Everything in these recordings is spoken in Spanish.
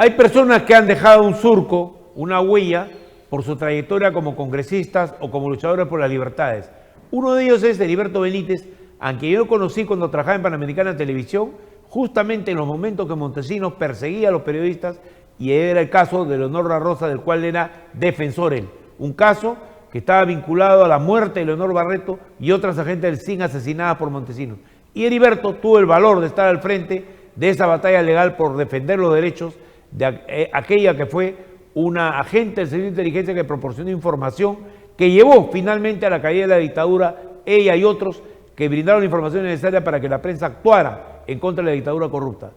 Hay personas que han dejado un surco, una huella, por su trayectoria como congresistas o como luchadores por las libertades. Uno de ellos es Heriberto Benítez, a quien yo conocí cuando trabajaba en Panamericana Televisión, justamente en los momentos que Montesinos perseguía a los periodistas, y era el caso de Leonor La Rosa, del cual era defensor él. Un caso que estaba vinculado a la muerte de Leonor Barreto y otras agentes del CIN asesinadas por Montesinos. Y Heriberto tuvo el valor de estar al frente de esa batalla legal por defender los derechos de aquella que fue una agente del Servicio de Inteligencia que proporcionó información que llevó finalmente a la caída de la dictadura, ella y otros que brindaron la información necesaria para que la prensa actuara en contra de la dictadura corrupta.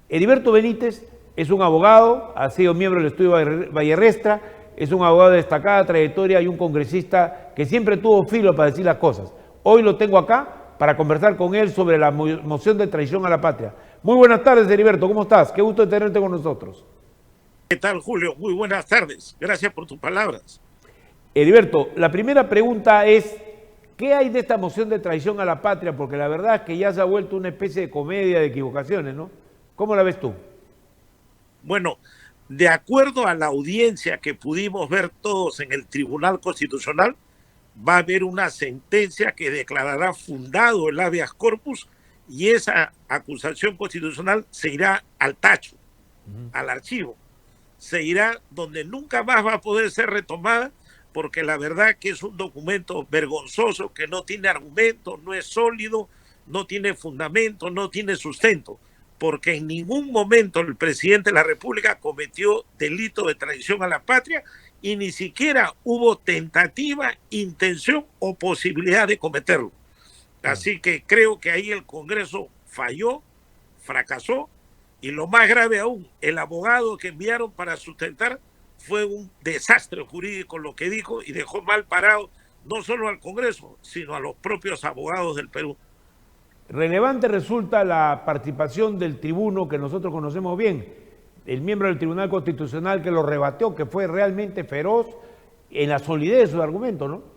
Heriberto Benítez es un abogado, ha sido miembro del Estudio Vallerrestra, es un abogado de destacada trayectoria y un congresista que siempre tuvo filo para decir las cosas. Hoy lo tengo acá para conversar con él sobre la moción de traición a la patria. Muy buenas tardes, Heriberto, ¿cómo estás? Qué gusto de tenerte con nosotros. ¿Qué tal, Julio? Muy buenas tardes. Gracias por tus palabras. Heriberto, la primera pregunta es, ¿qué hay de esta moción de traición a la patria? Porque la verdad es que ya se ha vuelto una especie de comedia de equivocaciones, ¿no? ¿Cómo la ves tú? Bueno, de acuerdo a la audiencia que pudimos ver todos en el Tribunal Constitucional, va a haber una sentencia que declarará fundado el habeas corpus y esa acusación constitucional se irá al tacho, al archivo. Se irá donde nunca más va a poder ser retomada, porque la verdad que es un documento vergonzoso que no tiene argumentos, no es sólido, no tiene fundamento, no tiene sustento, porque en ningún momento el presidente de la República cometió delito de traición a la patria y ni siquiera hubo tentativa, intención o posibilidad de cometerlo. Así que creo que ahí el Congreso falló, fracasó, y lo más grave aún, el abogado que enviaron para sustentar fue un desastre jurídico lo que dijo y dejó mal parado no solo al Congreso, sino a los propios abogados del Perú. Relevante resulta la participación del tribuno que nosotros conocemos bien, el miembro del Tribunal Constitucional que lo rebatió, que fue realmente feroz en la solidez de su argumento, ¿no?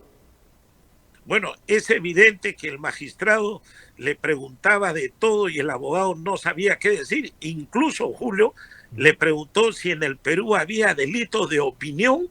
Bueno, es evidente que el magistrado le preguntaba de todo y el abogado no sabía qué decir. Incluso, Julio, le preguntó si en el Perú había delitos de opinión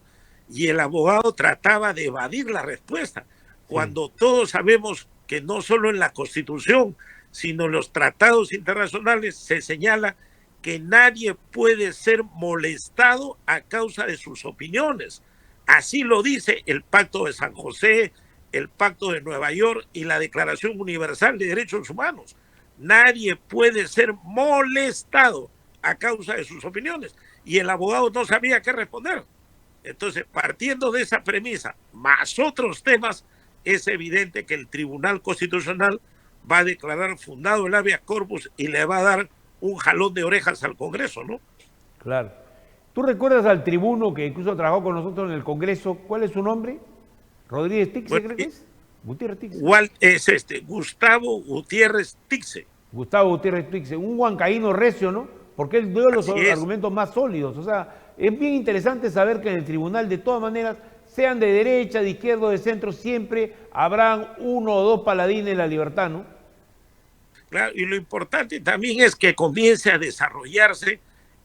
y el abogado trataba de evadir la respuesta, cuando todos sabemos que no solo en la Constitución, sino en los tratados internacionales se señala que nadie puede ser molestado a causa de sus opiniones. Así lo dice el Pacto de San José, el Pacto de Nueva York y la Declaración Universal de Derechos Humanos. Nadie puede ser molestado a causa de sus opiniones. Y el abogado no sabía qué responder. Entonces, partiendo de esa premisa, más otros temas, es evidente que el Tribunal Constitucional va a declarar fundado el habeas corpus y le va a dar un jalón de orejas al Congreso, ¿no? Claro. ¿Tú recuerdas al tribuno que incluso trabajó con nosotros en el Congreso? ¿Cuál es su nombre? ¿Rodríguez Tixe, Bueno, creo que es? Gutiérrez Tixe. Gustavo Gutiérrez Tixe. Gustavo Gutiérrez Tixe, un huancaíno recio, ¿no? Porque él dio los argumentos más sólidos. O sea, es bien interesante saber que en el tribunal, de todas maneras, sean de derecha, de izquierda o de centro, siempre habrán uno o dos paladines de la libertad, ¿no? Claro, y lo importante también es que comience a desarrollarse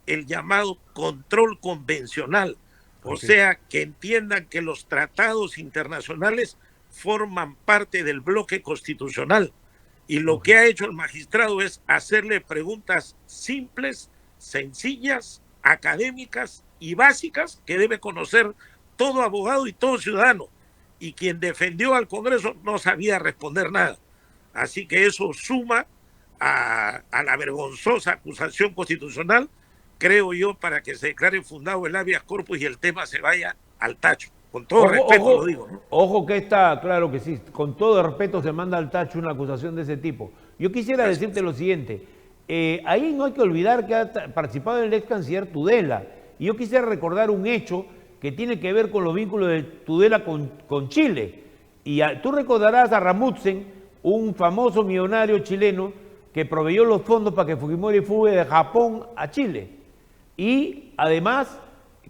el llamado control convencional. O sea, que entiendan que los tratados internacionales forman parte del bloque constitucional. Y lo que ha hecho el magistrado es hacerle preguntas simples, sencillas, académicas y básicas que debe conocer todo abogado y todo ciudadano. Y quien defendió al Congreso no sabía responder nada. Así que eso suma a la vergonzosa acusación constitucional, creo yo, para que se declare fundado el habeas corpus y el tema se vaya al tacho. Con todo respeto lo digo, ¿no? Ojo que está, claro que sí, con todo respeto se manda al tacho una acusación de ese tipo. Yo quisiera decirte lo siguiente, ahí no hay que olvidar que ha participado el ex canciller Tudela, y yo quisiera recordar un hecho que tiene que ver con los vínculos de Tudela con Chile. Y tú recordarás a Rasmussen, un famoso millonario chileno que proveyó los fondos para que Fujimori fugue de Japón a Chile. Y además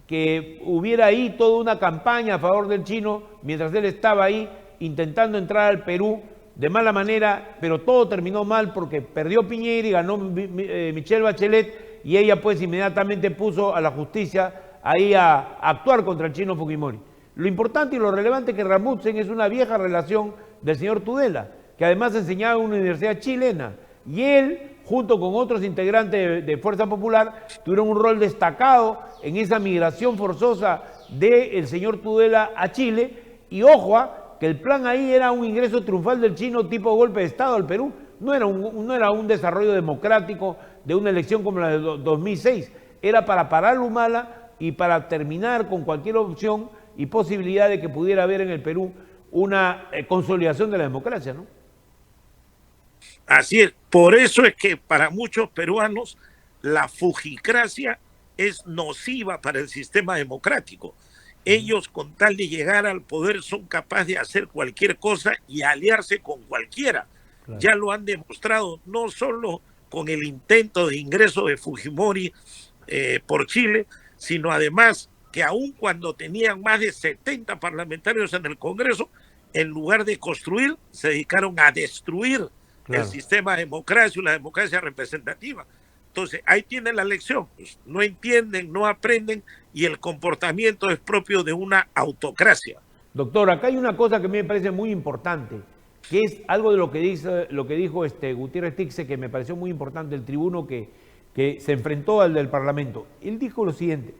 que hubiera ahí toda una campaña a favor del chino mientras él estaba ahí intentando entrar al Perú de mala manera, pero todo terminó mal porque perdió Piñera y ganó Michelle Bachelet, y ella pues inmediatamente puso a la justicia ahí a actuar contra el chino Fujimori. Lo importante y lo relevante es que Rasmussen es una vieja relación del señor Tudela, que además enseñaba en una universidad chilena, y él, junto con otros integrantes de Fuerza Popular, tuvieron un rol destacado en esa migración forzosa del señor Tudela a Chile, y ojo, que el plan ahí era un ingreso triunfal del chino tipo golpe de Estado al Perú, no era un desarrollo democrático de una elección como la de 2006, era para parar Humala y para terminar con cualquier opción y posibilidad de que pudiera haber en el Perú una consolidación de la democracia, ¿no? Así es, por eso es que para muchos peruanos la fujicracia es nociva para el sistema democrático. Ellos, con tal de llegar al poder, son capaces de hacer cualquier cosa y aliarse con cualquiera. Claro. Ya lo han demostrado, no solo con el intento de ingreso de Fujimori por Chile, sino además que aun cuando tenían más de 70 parlamentarios en el Congreso, en lugar de construir, se dedicaron a destruir el sistema democrático, la democracia representativa. Entonces, ahí tienen la lección, pues, no entienden, no aprenden, y el comportamiento es propio de una autocracia. Doctor, acá hay una cosa que a mí me parece muy importante, que es algo de lo que dijo Gutiérrez Tixe, que me pareció muy importante, el tribuno que se enfrentó al del Parlamento. Él dijo lo siguiente,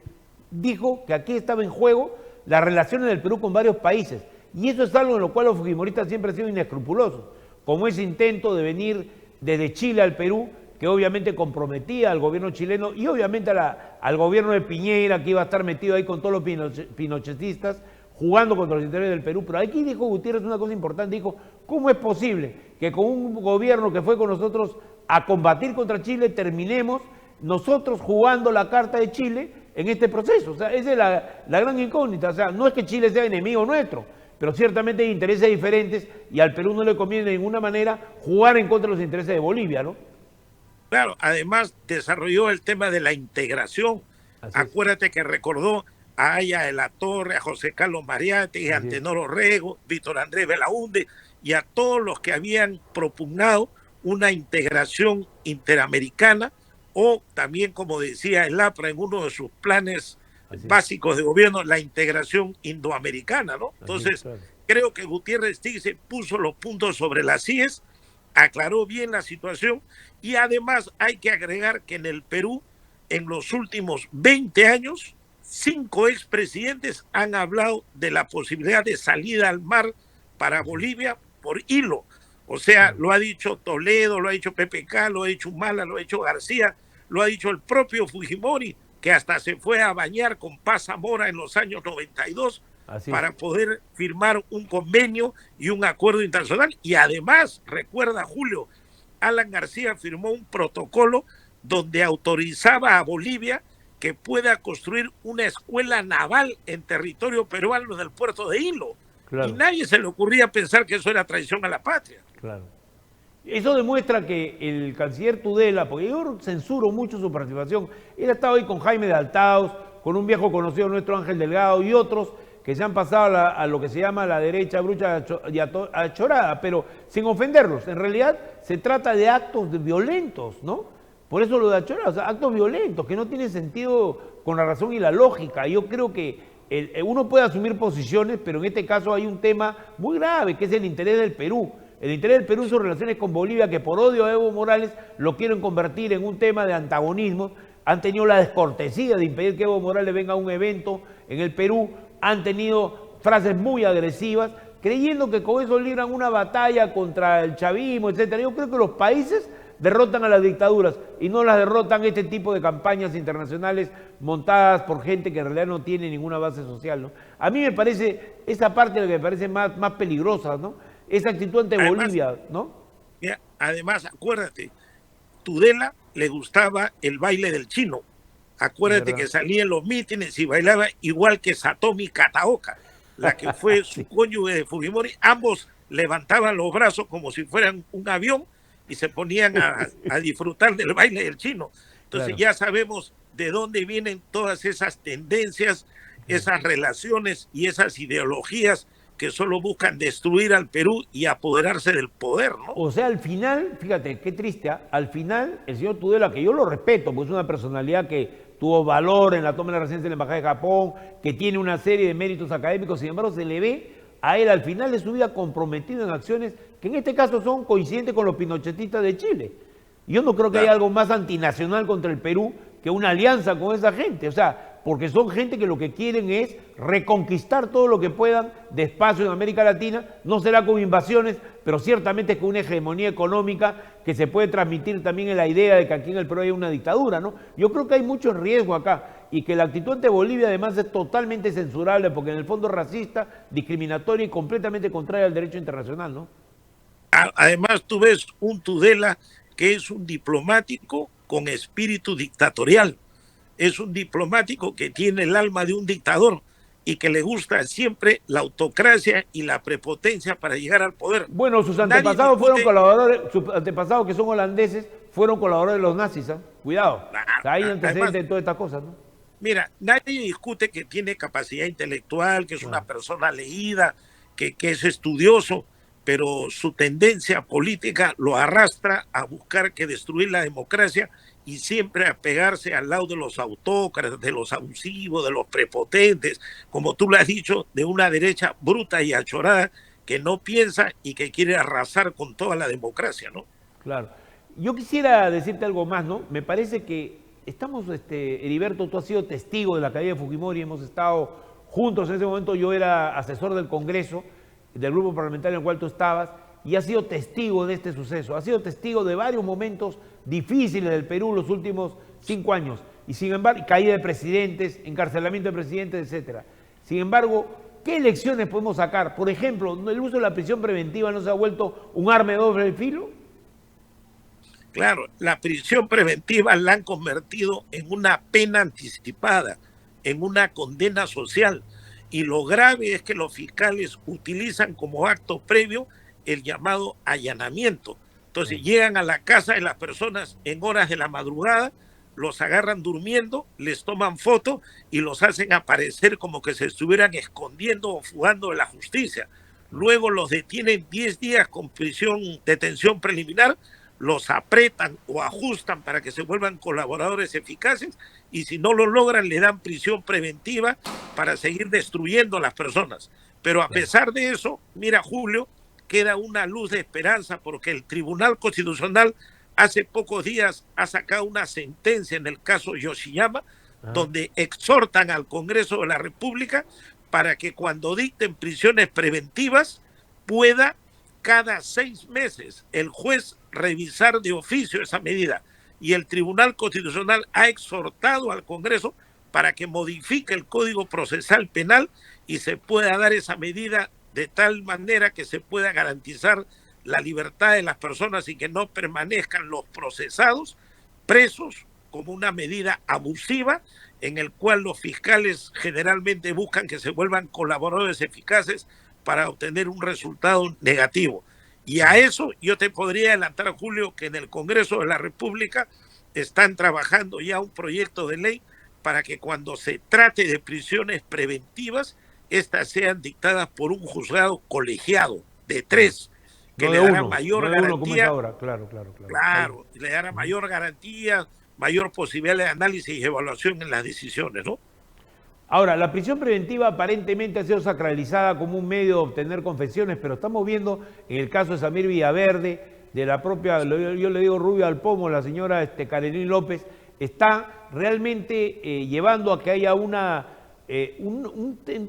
dijo que aquí estaba en juego las relaciones del Perú con varios países, y eso es algo en lo cual los fujimoristas siempre han sido inescrupulosos, como ese intento de venir desde Chile al Perú, que obviamente comprometía al gobierno chileno y obviamente al gobierno de Piñera, que iba a estar metido ahí con todos los pinochetistas, jugando contra los intereses del Perú. Pero aquí dijo Gutiérrez una cosa importante, dijo, ¿cómo es posible que con un gobierno que fue con nosotros a combatir contra Chile terminemos nosotros jugando la carta de Chile en este proceso? O sea, esa es la gran incógnita. O sea, no es que Chile sea enemigo nuestro, pero ciertamente hay intereses diferentes y al Perú no le conviene de ninguna manera jugar en contra de los intereses de Bolivia, ¿no? Claro, además desarrolló el tema de la integración. Acuérdate que recordó a Aya de la Torre, a José Carlos Mariátegui, a Antenor Orrego, Víctor Andrés Belaúnde y a todos los que habían propugnado una integración interamericana o también, como decía el APRA en uno de sus planes básicos de gobierno, la integración indoamericana, ¿no? Entonces, creo que Gutiérrez Tixe puso los puntos sobre las IES, aclaró bien la situación y además hay que agregar que en el Perú, en los últimos 20 años, 5 expresidentes han hablado de la posibilidad de salida al mar para Bolivia por hilo. O sea, lo ha dicho Toledo, lo ha dicho PPK, lo ha dicho Humala, lo ha dicho García, lo ha dicho el propio Fujimori, que hasta se fue a bañar con Paz Zamora en los años 92 para poder firmar un convenio y un acuerdo internacional. Y además, recuerda Julio, Alan García firmó un protocolo donde autorizaba a Bolivia que pueda construir una escuela naval en territorio peruano en el puerto de Hilo. Claro. Y nadie se le ocurría pensar que eso era traición a la patria. Claro. Eso demuestra que el canciller Tudela, porque yo censuro mucho su participación, él ha estado ahí con Jaime de Altaos, con un viejo conocido nuestro, Ángel Delgado, y otros que se han pasado a lo que se llama la derecha brucha y achorada, pero sin ofenderlos. En realidad se trata de actos violentos, ¿no? Por eso lo de achorada, o sea, actos violentos que no tienen sentido con la razón y la lógica. Yo creo que uno puede asumir posiciones, pero en este caso hay un tema muy grave, que es el interés del Perú. El interés del Perú en sus relaciones con Bolivia, que por odio a Evo Morales lo quieren convertir en un tema de antagonismo. Han tenido la descortesía de impedir que Evo Morales venga a un evento en el Perú. Han tenido frases muy agresivas, creyendo que con eso libran una batalla contra el chavismo, etc. Yo creo que los países derrotan a las dictaduras y no las derrotan este tipo de campañas internacionales montadas por gente que en realidad no tiene ninguna base social, ¿no? A mí me parece, esa parte la que me parece más peligrosa, ¿no? Esa actitud ante Bolivia, ¿no? Además, acuérdate, Tudela le gustaba el baile del chino. Acuérdate que salía en los mítines y bailaba igual que Satomi Kataoka, la que fue su cónyuge de Fujimori. Ambos levantaban los brazos como si fueran un avión y se ponían a disfrutar del baile del chino. Entonces ya sabemos de dónde vienen todas esas tendencias, esas relaciones y esas ideologías que solo buscan destruir al Perú y apoderarse del poder, ¿no? O sea, al final, fíjate, qué triste, ¿ah? Al final el señor Tudela, que yo lo respeto, porque es una personalidad que tuvo valor en la toma de la residencia de la Embajada de Japón, que tiene una serie de méritos académicos, sin embargo se le ve a él al final de su vida comprometido en acciones que en este caso son coincidentes con los pinochetistas de Chile. Yo no creo que haya algo más antinacional contra el Perú que una alianza con esa gente, o sea, porque son gente que lo que quieren es reconquistar todo lo que puedan de espacio en América Latina, no será con invasiones, pero ciertamente con una hegemonía económica que se puede transmitir también en la idea de que aquí en el Perú hay una dictadura, ¿no? Yo creo que hay mucho riesgo acá y que la actitud ante Bolivia además es totalmente censurable porque en el fondo es racista, discriminatoria y completamente contraria al derecho internacional, ¿no? Además, tú ves un Tudela que es un diplomático con espíritu dictatorial. Es un diplomático que tiene el alma de un dictador y que le gusta siempre la autocracia y la prepotencia para llegar al poder. Bueno, sus antepasados fueron colaboradores, sus antepasados que son holandeses fueron colaboradores de los nazis, ¿eh? Cuidado. O sea, hay antecedentes de todas estas cosas, ¿no? Mira, nadie discute que tiene capacidad intelectual, que es una persona leída, que es estudioso, pero su tendencia política lo arrastra a buscar que destruir la democracia y siempre a pegarse al lado de los autócratas, de los abusivos, de los prepotentes, como tú lo has dicho, de una derecha bruta y achorada que no piensa y que quiere arrasar con toda la democracia, ¿no? Claro. Yo quisiera decirte algo más, ¿no? Me parece que estamos, Heriberto, tú has sido testigo de la caída de Fujimori, hemos estado juntos en ese momento, yo era asesor del Congreso, del grupo parlamentario en el cual tú estabas, y has sido testigo de este suceso, has sido testigo de varios momentos difíciles del Perú los últimos 5 años, y sin embargo, caída de presidentes, encarcelamiento de presidentes, etcétera. Sin embargo, ¿qué lecciones podemos sacar? Por ejemplo, ¿el uso de la prisión preventiva no se ha vuelto un arma de doble filo? Claro, la prisión preventiva la han convertido en una pena anticipada, en una condena social. Y lo grave es que los fiscales utilizan como acto previo el llamado allanamiento. Entonces llegan a la casa de las personas en horas de la madrugada, los agarran durmiendo, les toman fotos y los hacen aparecer como que se estuvieran escondiendo o fugando de la justicia. Luego los detienen 10 días con detención preliminar, los apretan o ajustan para que se vuelvan colaboradores eficaces y si no lo logran le dan prisión preventiva para seguir destruyendo a las personas. Pero a pesar de eso, mira Julio, queda una luz de esperanza porque el Tribunal Constitucional hace pocos días ha sacado una sentencia en el caso Yoshiyama, donde exhortan al Congreso de la República para que cuando dicten prisiones preventivas pueda cada 6 meses el juez revisar de oficio esa medida. Y el Tribunal Constitucional ha exhortado al Congreso para que modifique el Código Procesal Penal y se pueda dar esa medida de tal manera que se pueda garantizar la libertad de las personas y que no permanezcan los procesados presos como una medida abusiva en el cual los fiscales generalmente buscan que se vuelvan colaboradores eficaces para obtener un resultado negativo. Y a eso yo te podría adelantar, Julio, que en el Congreso de la República están trabajando ya un proyecto de ley para que cuando se trate de prisiones preventivas, estas sean dictadas por un juzgado colegiado de 3, que no le dará uno, mayor no garantía. como es ahora. Claro, Le dará mayor garantía, mayor posibilidad de análisis y evaluación en las decisiones, ¿no? Ahora, la prisión preventiva aparentemente ha sido sacralizada como un medio de obtener confesiones, pero estamos viendo en el caso de Samir Villaverde, de la propia, yo le digo Rubio al Pomo, la señora Karenín López, está realmente llevando a que haya un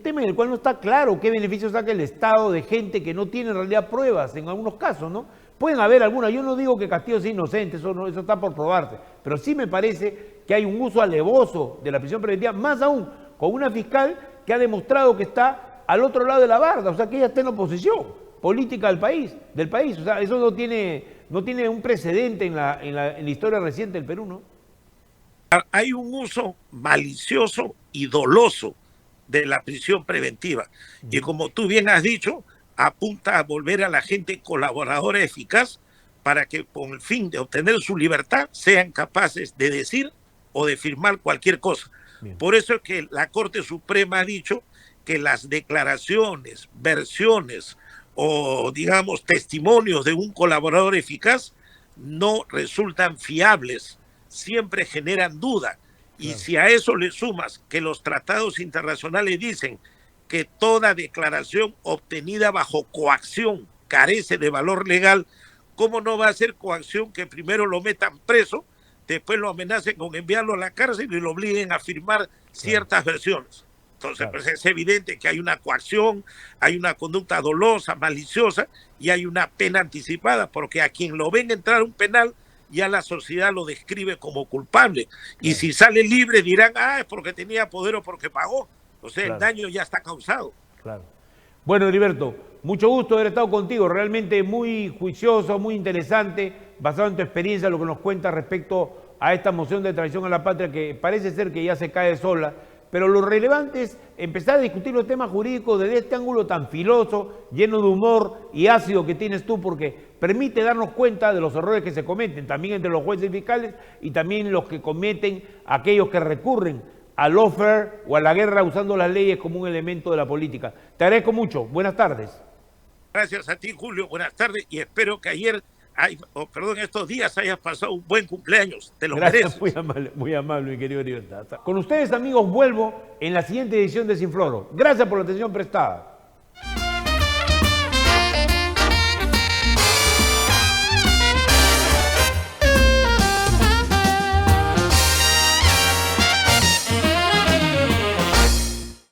tema en el cual no está claro qué beneficio saca el Estado de gente que no tiene en realidad pruebas en algunos casos, ¿no? Pueden haber algunas, yo no digo que Castillo sea inocente, eso está por probarse, pero sí me parece que hay un uso alevoso de la prisión preventiva, más aún con una fiscal que ha demostrado que está al otro lado de la barda, o sea que ella está en oposición política del país, o sea, eso no tiene un precedente en la historia reciente del Perú, ¿no? Hay un uso malicioso y doloso de la prisión preventiva. Y como tú bien has dicho, apunta a volver a la gente colaboradora eficaz para que con el fin de obtener su libertad sean capaces de decir o de firmar cualquier cosa. Bien. Por eso es que la Corte Suprema ha dicho que las declaraciones, versiones o, digamos, testimonios de un colaborador eficaz no resultan fiables, siempre generan duda. Y Claro. si a eso le sumas que los tratados internacionales dicen que toda declaración obtenida bajo coacción carece de valor legal, ¿cómo no va a ser coacción que primero lo metan preso, después lo amenacen con enviarlo a la cárcel y lo obliguen a firmar ciertas versiones? Entonces, pues es evidente que hay una coacción, hay una conducta dolosa, maliciosa y hay una pena anticipada, porque a quien lo ven entrar a un penal, ya la sociedad lo describe como culpable. Y si sale libre dirán, es porque tenía poder o porque pagó. O sea, el daño ya está causado. Claro. Bueno, Heriberto, mucho gusto haber estado contigo, realmente muy juicioso, muy interesante, basado en tu experiencia, lo que nos cuentas respecto a esta moción de traición a la patria que parece ser que ya se cae sola, pero lo relevante es empezar a discutir los temas jurídicos desde este ángulo tan filoso, lleno de humor y ácido que tienes tú, porque permite darnos cuenta de los errores que se cometen, también entre los jueces y fiscales y también los que cometen aquellos que recurren al lawfare o a la guerra usando las leyes como un elemento de la política. Te agradezco mucho. Buenas tardes. Gracias a ti, Julio. Buenas tardes y espero que estos días hayas pasado un buen cumpleaños. Te lo mereces. Muy amable, mi querido Heriberto. Con ustedes, amigos, vuelvo en la siguiente edición de Sin Floro. Gracias por la atención prestada.